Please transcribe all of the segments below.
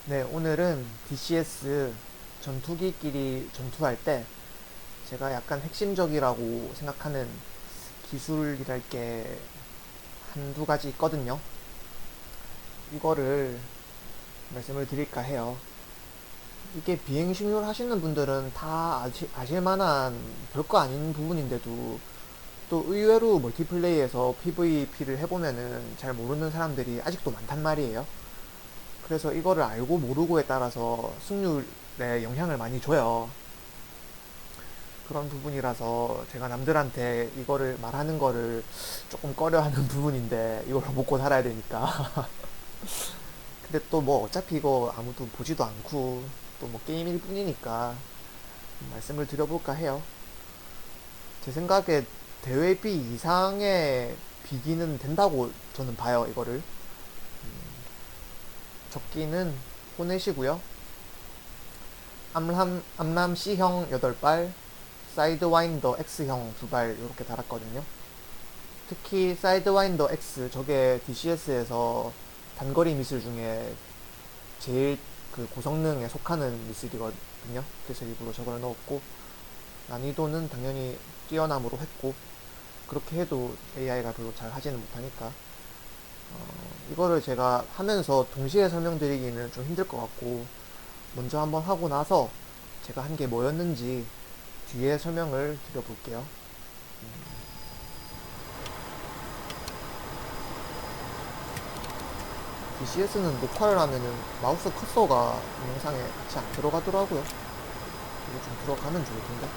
네, 오늘은 DCS 전투기끼리 전투할 때 제가 약간 핵심적이라고 생각하는 기술이랄 게 한두 가지 있거든요. 이거를 말씀을 드릴까 해요. 이게 비행식률 하시는 분들은 다 아실 만한 별거 아닌 부분인데도 또 의외로 멀티플레이에서 PVP를 해보면은 잘 모르는 사람들이 아직도 많단 말이에요. 그래서 이거를 알고 모르고에 따라서 승률에 영향을 많이 줘요. 그런 부분이라서 제가 남들한테 이거를 말하는 거를 조금 꺼려하는 부분인데 이걸로 먹고 살아야 되니까. 근데 또 뭐 어차피 이거 아무도 보지도 않고 또 뭐 게임일 뿐이니까 말씀을 드려볼까 해요. 제 생각에 대회비 이상의 비기는 된다고 저는 봐요, 이거를. 적기는 보내시고요. 암람 C형 8발, 사이드와인더 X형 2발 이렇게 달았거든요. 특히 사이드와인더 X 저게 DCS에서 단거리 미술 중에 제일 그 고성능에 속하는 미술이거든요. 그래서 일부러 저걸 넣었고 난이도는 당연히 뛰어남으로 했고 그렇게 해도 AI가 별로 잘 하지는 못하니까 이거를 제가 하면서 동시에 설명드리기는 좀 힘들 것 같고 먼저 한번 하고 나서 제가 한 게 뭐였는지 뒤에 설명을 드려볼게요. DCS는 녹화를 하면은 마우스 커서가 동영상에 같이 안 들어가더라고요. 이거 좀 들어가면 좋을 텐데.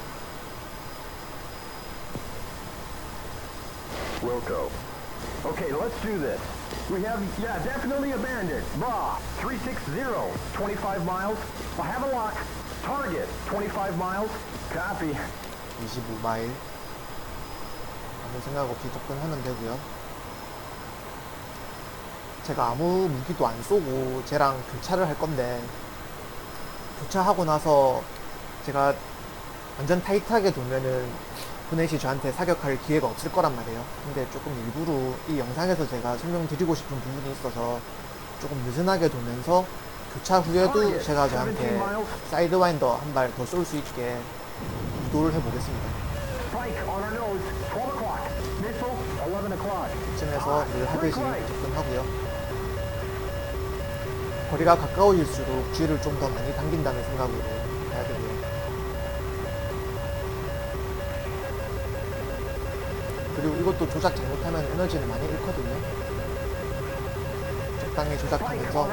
Wilco. Okay, let's do this. We have, yeah, definitely abandoned. Bah, 360, 25 miles. I have a lock. Target, 25 miles. Copy. 25마일. 아무 생각 없이 접근하면 되고요. 제가 아무 무기도 안 쏘고 쟤랑 교차를 할 건데 교차하고 나서 제가 완전 타이트하게 돌면은 보넷이 저한테 사격할 기회가 없을 거란 말이에요. 근데 조금 일부러 이 영상에서 제가 설명드리고 싶은 부분이 있어서 조금 느슨하게 돌면서 교차 후에도 제가 저한테 사이드와인더 한 발 더 쏠 수 있게 유도를 해보겠습니다. Spike on our nose, 12 o'clock. Missile, 11 o'clock. 이쯤에서 늘 하듯이 접근하고요. 거리가 가까워질수록 쥐를 좀 더 많이 당긴다는 생각으로 해야 되고요. 그리고 이것도 조작 잘못하면 에너지는 많이 잃거든요. 적당히 조작하면서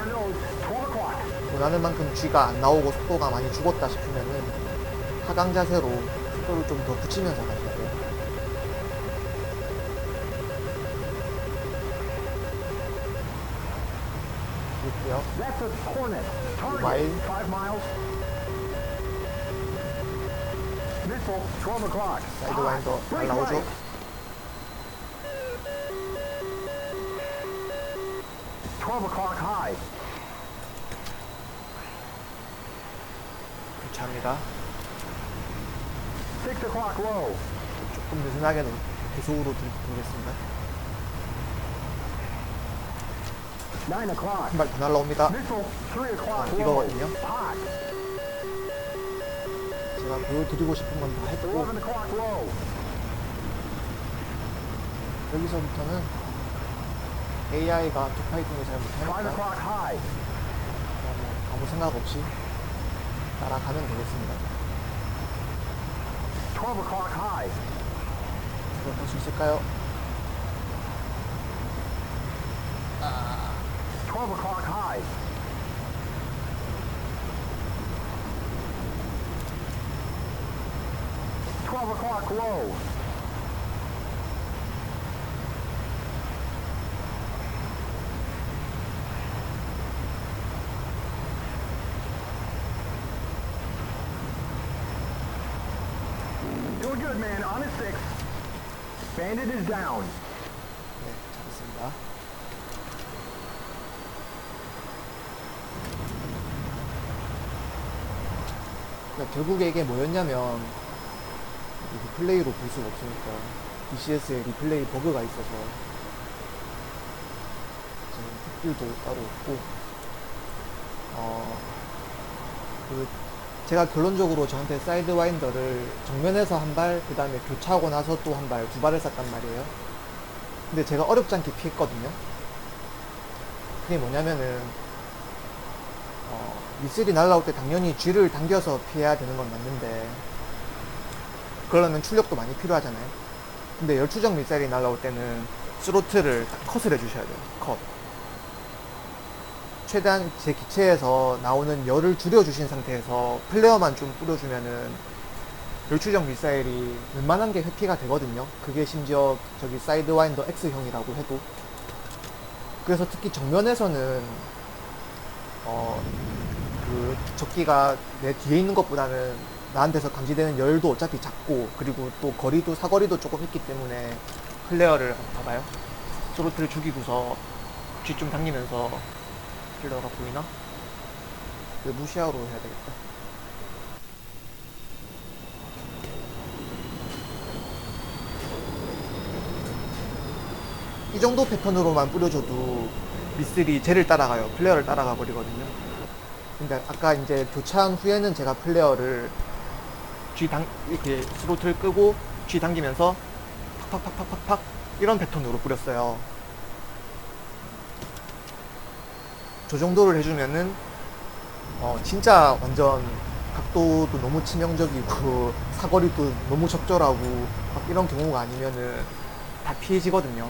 원하는 만큼 쥐가 안 나오고 속도가 많이 죽었다 싶으면은 하강 자세로 속도를 좀 더 붙이면서 가셔야 돼요. 그렇고요. That's a Hornet. Mile. Target, 5 miles. Missile, 12 o'clock. 사이드와인더 잘 나오죠. O'clock high. 교차합니다. 6 o'clock low. 조금 느슨하게는 고속으로 들겠습니다. 9 o'clock. 한 발 더 날라옵니다. Missile, 3 o'clock low. 이거거든요. Hot. 제가 보여드리고 싶은 건 다 했고 11 o'clock low. 여기서부터는 AI가 독파이팅을 잘 5 못하니까 o'clock high. 아무 생각 없이 따라가면 되겠습니다. 12 o'clock high. 이걸 볼 수 있을까요? 12 o'clock high. O'clock low. Doing good, man. On a 6. Bandit is down. 네, 잘했습니다. 그러니까 결국에 이게 뭐였냐면 리플레이로 볼 수가 없으니까 DCS에 리플레이 버그가 있어서 지금 특딜도 따로 없고 어, 그 제가 결론적으로 저한테 사이드 와인더를 정면에서 한 발, 그 다음에 교차하고 나서 또 한 발, 두 발을 쐈단 말이에요. 근데 제가 어렵지 않게 피했거든요. 그게 뭐냐면은 미슬이 날라올 때 당연히 G를 당겨서 피해야 되는 건 맞는데, 그러려면 출력도 많이 필요하잖아요. 근데 열추적 미사일이 날라올 때는 스로틀을 딱 컷을 해주셔야 돼요. 컷. 최대한 제 기체에서 나오는 열을 줄여주신 상태에서 플레어만 좀 뿌려주면은 열추적 미사일이 웬만한 게 회피가 되거든요. 그게 심지어 저기 사이드와인더 X형이라고 해도. 그래서 특히 정면에서는 그 적기가 내 뒤에 있는 것보다는 나한테서 감지되는 열도 어차피 작고, 그리고 또 거리도 사거리도 조금 있기 때문에 플레어를 한번 봐봐요. 스로틀을 죽이고서 G 좀 당기면서 플레어가 보이나? 그 무시하로 해야 되겠다. 이 정도 패턴으로만 뿌려줘도 미슬이 쟤를 따라가요. 플레어를 따라가 버리거든요. 근데 아까 이제 교차한 후에는 제가 플레어를 이렇게 스로틀 끄고 G 당기면서 팍팍팍팍팍 이런 패턴으로 뿌렸어요. 저 정도를 해주면은 진짜 완전 각도도 너무 치명적이고 사거리도 너무 적절하고 막 이런 경우가 아니면은 다 피해지거든요.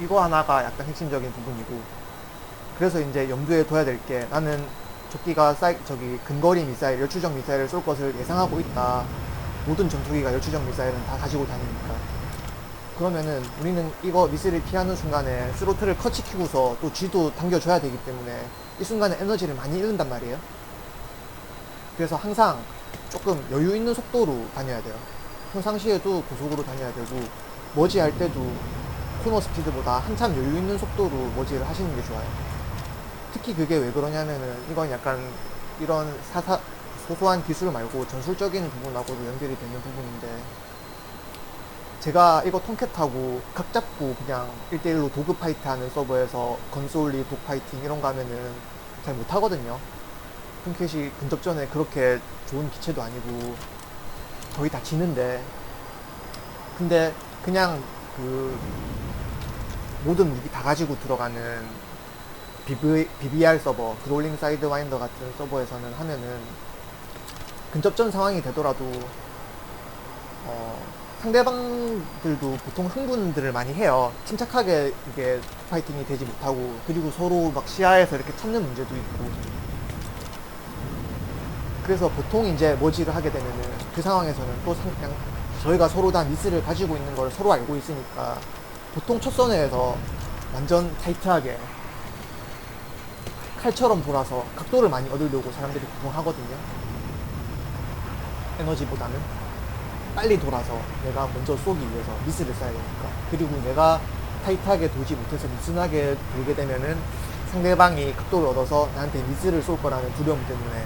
이거 하나가 약간 핵심적인 부분이고, 그래서 이제 염두에 둬야 될 게, 나는 적기가 저기 근거리 미사일, 열추적 미사일을 쏠 것을 예상하고 있다. 모든 전투기가 열추적 미사일은 다 가지고 다니니까. 그러면은 우리는 이거 미사일을 피하는 순간에 스로틀을 컷 시키고서 또 G도 당겨줘야 되기 때문에 이 순간에 에너지를 많이 잃는단 말이에요. 그래서 항상 조금 여유 있는 속도로 다녀야 돼요. 평상시에도 고속으로 다녀야 되고, 머지할 때도 코너 스피드보다 한참 여유 있는 속도로 머지를 하시는 게 좋아요. 특히 그게 왜 그러냐면은, 이건 약간 이런 소소한 기술 말고 전술적인 부분하고도 연결이 되는 부분인데, 제가 이거 통캣하고 각 잡고 그냥 1대1로 도그 파이트 하는 서버에서 건솔리 독파이팅 이런 거 하면은 잘 못하거든요. 통캣이 근접전에 그렇게 좋은 기체도 아니고 거의 다 지는데, 근데 그냥 그 모든 무기 다 가지고 들어가는 BBR 서버, 그롤링 사이드 와인더 같은 서버에서는 하면은 근접전 상황이 되더라도 상대방들도 보통 흥분들을 많이 해요. 침착하게 이게 파이팅이 되지 못하고, 그리고 서로 막 시야에서 이렇게 찾는 문제도 있고. 그래서 보통 이제 머지를 하게 되면은 그 상황에서는 또 그냥 저희가 서로 다 미스를 가지고 있는 걸 서로 알고 있으니까 보통 첫 선에서 완전 타이트하게 칼처럼 돌아서 각도를 많이 얻으려고 사람들이 보통 하거든요. 에너지보다는 빨리 돌아서 내가 먼저 쏘기 위해서 미스를 쏴야 되니까. 그리고 내가 타이트하게 돌지 못해서 미스나게 돌게 되면은 상대방이 각도를 얻어서 나한테 미스를 쏠 거라는 두려움 때문에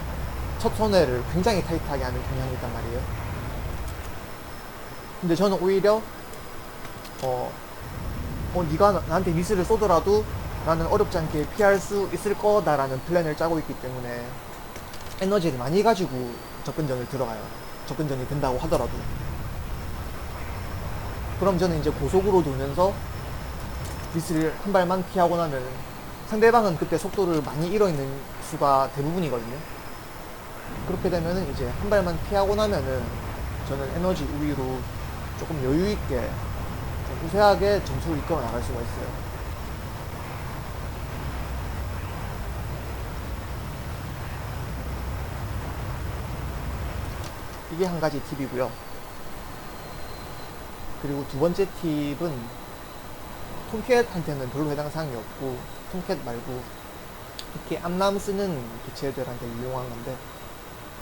첫 선회를 굉장히 타이트하게 하는 경향이 있단 말이에요. 근데 저는 오히려 네가 나한테 미스를 쏘더라도 나는 어렵지 않게 피할 수 있을 거다라는 플랜을 짜고 있기 때문에 에너지를 많이 가지고 접근전을 들어가요. 접근전이 된다고 하더라도. 그럼 저는 이제 고속으로 돌면서 미스를 한 발만 피하고 나면 상대방은 그때 속도를 많이 잃어있는 수가 대부분이거든요. 그렇게 되면은 이제 한 발만 피하고 나면은 저는 에너지 우위로 조금 여유있게 좀 우세하게 점수를 이끌어 나갈 수가 있어요. 이게 한 가지 팁이고요. 그리고 두 번째 팁은 톰캣한테는 별로 해당 사항이 없고, 톰캣 말고 특히 암람 쓰는 기체들한테 유용한 건데,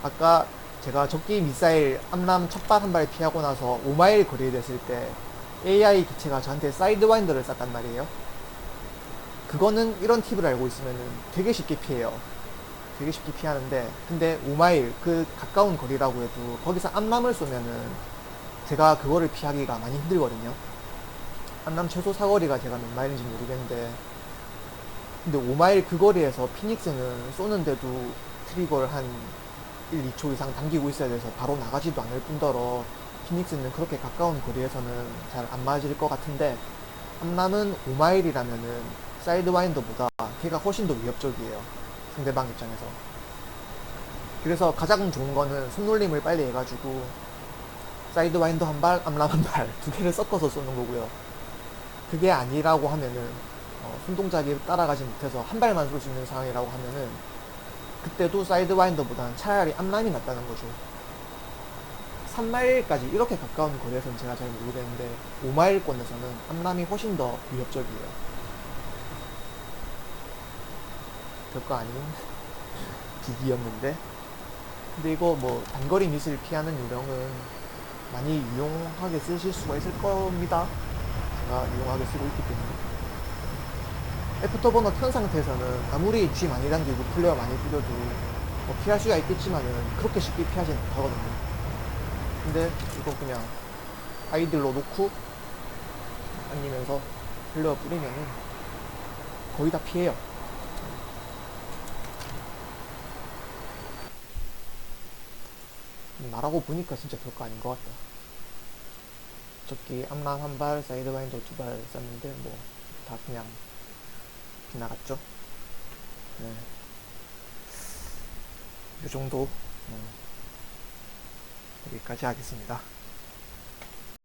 아까 제가 적기 미사일 암람 첫 발 한 발 피하고 나서 5마일 거리에 됐을 때 AI 기체가 저한테 사이드와인더를 쐈단 말이에요. 그거는 이런 팁을 알고 있으면 되게 쉽게 피해요. 되게 쉽게 피하는데, 근데 5마일 그 가까운 거리라고 해도 거기서 암람을 쏘면은 제가 그거를 피하기가 많이 힘들거든요. 암람 최소 사거리가 제가 몇 마일인지 모르겠는데 근데 5마일 그 거리에서 피닉스는 쏘는데도 트리거를 한 1, 2초 이상 당기고 있어야 돼서 바로 나가지도 않을 뿐더러 피닉스는 그렇게 가까운 거리에서는 잘 안 맞을 것 같은데, 암람은 5마일이라면은 사이드와인더보다 걔가 훨씬 더 위협적이에요, 상대방 입장에서. 그래서 가장 좋은 거는 손놀림을 빨리 해가지고 사이드와인더 한 발, 암람 한 발 두 개를 섞어서 쏘는 거고요. 그게 아니라고 하면은 손동작이 따라가지 못해서 한 발만 쏠 수 있는 상황이라고 하면은 그때도 사이드와인더보다는 차라리 암람이 낫다는 거죠. 3마일까지 이렇게 가까운 거리에서는 제가 잘 모르겠는데 5마일권에서는 암람이 훨씬 더 위협적이에요. 별거 아닌 기기였는데, 근데 이거 뭐 단거리 미sil 피하는 요령은 많이 유용하게 쓰실 수가 있을 겁니다. 제가 유용하게 쓰고 있기 때문에. 애프터버너 켠 상태에서는 아무리 G 많이 당기고 플레어 많이 뿌려도 뭐 피할 수가 있겠지만은 그렇게 쉽게 피하지는 못하거든요. 근데 이거 그냥 아이들로 놓고 당기면서 플레어 뿌리면은 거의 다 피해요. 말하고 보니까 진짜 별거 아닌 것 같다. 저기 암람 한 발, 사이드와인더 두 발 썼는데 뭐 다 그냥 빗나갔죠. 네. 이 정도 여기까지 하겠습니다.